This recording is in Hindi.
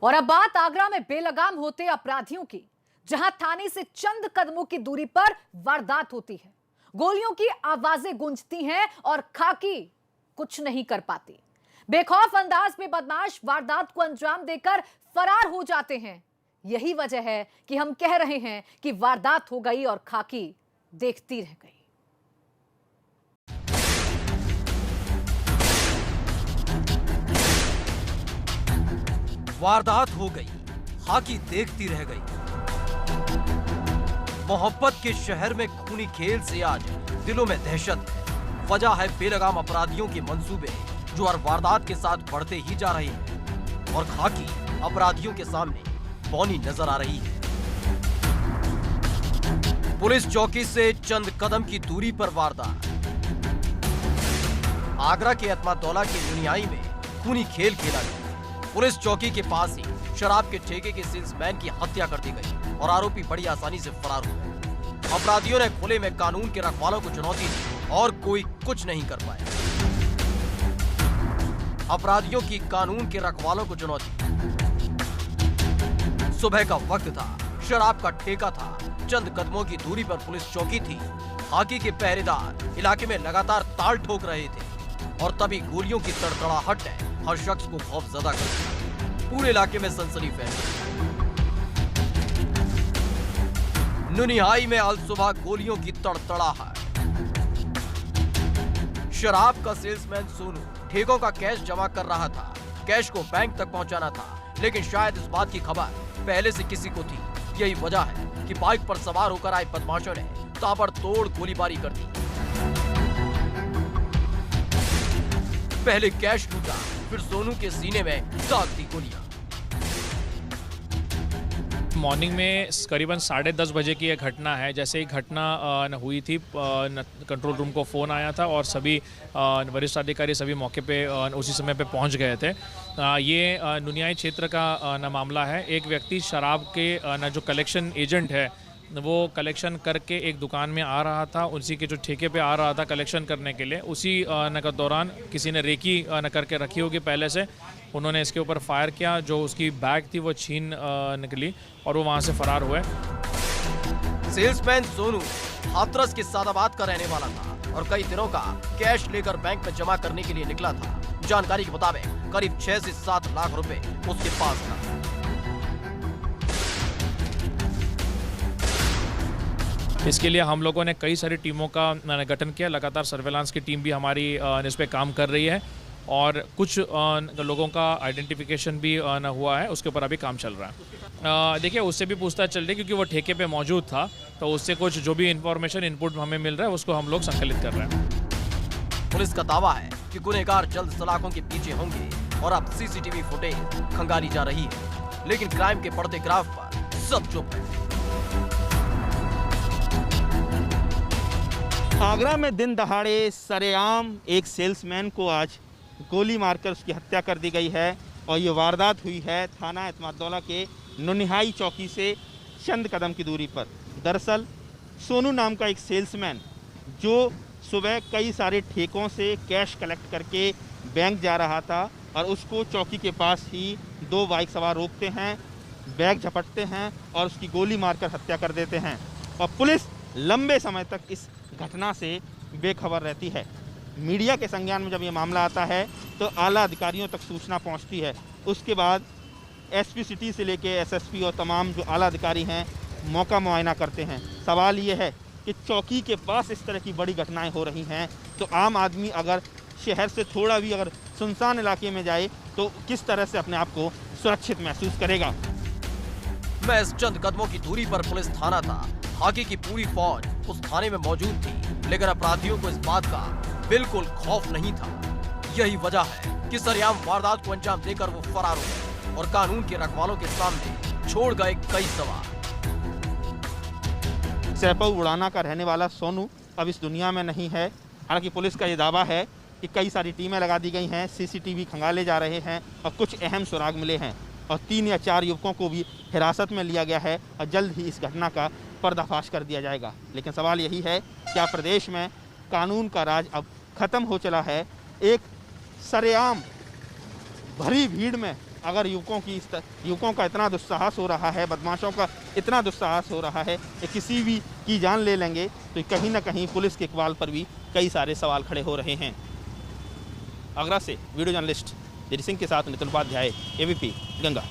और अब बात आगरा में बेलगाम होते अपराधियों की, जहां थाने से चंद कदमों की दूरी पर वारदात होती है। गोलियों की आवाजें गूंजती हैं और खाकी कुछ नहीं कर पाती। बेखौफ अंदाज में बदमाश वारदात को अंजाम देकर फरार हो जाते हैं। यही वजह है कि हम कह रहे हैं कि वारदात हो गई और खाकी देखती रह गई। वारदात हो गई, खाकी देखती रह गई। मोहब्बत के शहर में खूनी खेल से आज दिलों में दहशत है। वजह है बेलगाम अपराधियों के मंसूबे जो हर वारदात के साथ बढ़ते ही जा रहे हैं और खाकी अपराधियों के सामने बौनी नजर आ रही है। पुलिस चौकी से चंद कदम की दूरी पर वारदात। आगरा के अतमादौला के नुनियाई में खूनी खेल खेला गया। पुलिस चौकी के पास ही शराब के ठेके के सेल्समैन की हत्या कर दी गई और आरोपी बड़ी आसानी से फरार हो गए। अपराधियों ने खुले में कानून के रखवालों को चुनौती दी और कोई कुछ नहीं कर पाया। अपराधियों की कानून के रखवालों को चुनौती। सुबह का वक्त था, शराब का ठेका था, चंद कदमों की दूरी पर पुलिस चौकी थी। खाकी के पहरेदार इलाके में लगातार ताल ठोक रहे थे और तभी गोलियों की तड़तड़ाहट ने हर शख्स को खौफजदा कर दिया। पूरे इलाके में सनसनी फैल गई। नुनिहाई में अल सुबह गोलियों की तड़तड़ाहट। शराब का सेल्समैन सोनू ठेकों का कैश जमा कर रहा था। कैश को बैंक तक पहुंचाना था, लेकिन शायद इस बात की खबर पहले से किसी को थी। यही वजह है कि बाइक पर सवार होकर आए बदमाशों ने ताबड़तोड़ गोलीबारी कर दी। पहले कैश लूटा, फिर सोनू के सीने में दाग दी गोलियां। मॉर्निंग में करीबन 10:30 बजे की यह घटना है। जैसे ही घटना हुई थी, कंट्रोल रूम को फ़ोन आया था और सभी वरिष्ठ अधिकारी सभी मौके पे उसी समय पे पहुंच गए थे। ये नुनियाई क्षेत्र का मामला है। एक व्यक्ति शराब के जो कलेक्शन एजेंट है वो कलेक्शन करके एक दुकान में आ रहा था, उसी के जो ठेके पे आ रहा था कलेक्शन करने के लिए। उसी के दौरान किसी ने रेकी करके रखी होगी पहले से, उन्होंने इसके ऊपर फायर किया। जो उसकी बैग थी वो छीन निकली और वो वहाँ से फरार हुए। सेल्समैन सोनू हाथरस के सादाबाद का रहने वाला था और कई दिनों का कैश लेकर बैंक में जमा करने के लिए निकला था। जानकारी के मुताबिक करीब 6 से 7 लाख रुपए उसके पास था। इसके लिए हम लोगों ने कई सारी टीमों का गठन किया। लगातार सर्वेलांस की टीम भी हमारी इस पे काम कर रही है और कुछ लोगों का आइडेंटिफिकेशन भी हुआ है, उसके ऊपर अभी काम चल रहा है। देखिए, उससे भी पूछताछ चल रही है क्योंकि वो ठेके पे मौजूद था, तो उससे कुछ जो भी इंफॉर्मेशन इनपुट हमें मिल रहा है उसको हम लोग संकलित कर रहे हैं। पुलिस का दावा है कि गुनहगार जल्द सलाखों के पीछे होंगे और अब सीसीटीवी फुटेज खंगाली जा रही है, लेकिन क्राइम के बढ़ते ग्राफ पर सब चुप है। आगरा में दिन दहाड़े सरेआम एक सेल्समैन को आज गोली मारकर उसकी हत्या कर दी गई है और ये वारदात हुई है थाना अतमादौला के नुनिहाई चौकी से चंद कदम की दूरी पर। दरअसल सोनू नाम का एक सेल्समैन जो सुबह कई सारे ठेकों से कैश कलेक्ट करके बैंक जा रहा था और उसको चौकी के पास ही 2 बाइक सवार रोकते हैं, बैग झपटते हैं और उसकी गोली मारकर हत्या कर देते हैं। और पुलिस लंबे समय तक इस घटना से बेखबर रहती है। मीडिया के संज्ञान में जब ये मामला आता है तो आला अधिकारियों तक सूचना पहुंचती है। उसके बाद एसपी सिटी से लेके एसएसपी और तमाम जो आला अधिकारी हैं मौका मुआयना करते हैं। सवाल ये है कि चौकी के पास इस तरह की बड़ी घटनाएं हो रही हैं तो आम आदमी अगर शहर से थोड़ा भी अगर सुनसान इलाके में जाए तो किस तरह से अपने आप को सुरक्षित महसूस करेगा। महज चंद कदमों की दूरी पर पुलिस थाना था। खाकी की पूरी फौज उस थाने में मौजूद थी, लेकिन अपराधियों को इस बात का बिल्कुल खौफ नहीं था। यही वजह है कि सरेआम वारदात को अंजाम देकर वो फरार हो गए और कानून के रखवालों के सामने छोड़ गए कई सवाल। सैपऊ उड़ाना का रहने वाला सोनू अब इस दुनिया में नहीं है। हालांकि पुलिस का ये दावा है कि कई सारी टीमें लगा दी गई हैं, सीसीटीवी खंगाले जा रहे हैं और कुछ अहम सुराग मिले हैं और 3 या 4 युवकों को भी हिरासत में लिया गया है और जल्द ही इस घटना का पर्दाफाश कर दिया जाएगा। लेकिन सवाल यही है, क्या प्रदेश में कानून का राज अब खत्म हो चला है? एक सरेआम भरी भीड़ में अगर युवकों का इतना दुस्साहस हो रहा है, बदमाशों का इतना दुस्साहस हो रहा है कि किसी भी की जान ले लेंगे, तो कहीं ना कहीं पुलिस के इकबाल पर भी कई सारे सवाल खड़े हो रहे हैं। आगरा से वीडियो जर्नलिस्ट दिरी सिंह के साथ नितिन उपाध्याय, ABP गंगा।